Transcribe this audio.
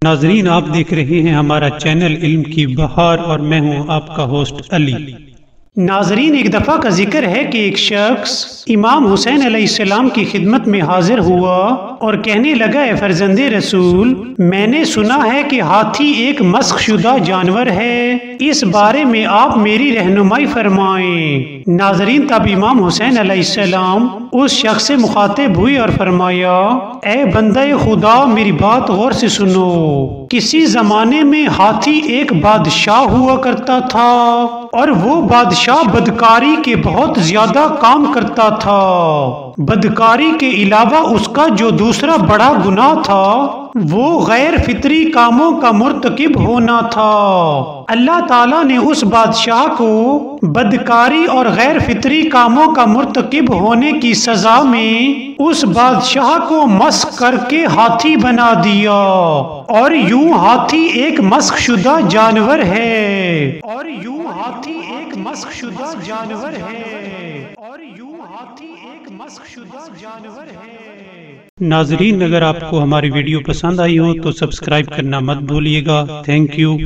ناظرین، آپ دیکھ رہے ہیں ہمارا چینل علم کی بہار اور میں ہوں آپ کا ہوسٹ علی۔ ناظرین، ایک دفعہ کا ذکر ہے کہ ایک شخص امام حسین علیہ السلام کی خدمت میں حاضر ہوا اور کہنے لگا، اے فرزند رسول، میں نے سنا ہے کہ ہاتھی ایک مسخ شدہ جانور ہے، اس بارے میں آپ میری رہنمائی فرمائیں۔ ناظرین، تب امام حسین علیہ السلام اس شخص سے مخاطب ہوئے اور فرمایا، اے بندہ خدا، میری بات غور سے سنو۔ کسی زمانے میں ہاتھی ایک بادشاہ ہوا کرتا تھا اور وہ بادشاہ بدکاری کے بہت زیادہ کام کرتا تھا۔ بدکاری کے علاوہ اس کا جو دوسرا بڑا گناہ تھا وہ غیر فطری کاموں کا مرتکب ہونا تھا۔ اللہ تعالیٰ نے اس بادشاہ کو بدکاری اور غیر فطری کاموں کا مرتکب ہونے کی سزا میں اس بادشاہ کو مسخ کر کے ہاتھی بنا دیا، اور یوں ہاتھی ایک مسخ شدہ جانور ہے، اور یوں ہاتھی ایک مسخ شدہ جانور ہے، اور یوں ہاتھی ایک مسخ شدہ جانور ہے۔ ناظرین، اگر آپ کو ہماری ویڈیو پسند آئی ہو تو سبسکرائب کرنا مت بھولیے گا۔ Thank you.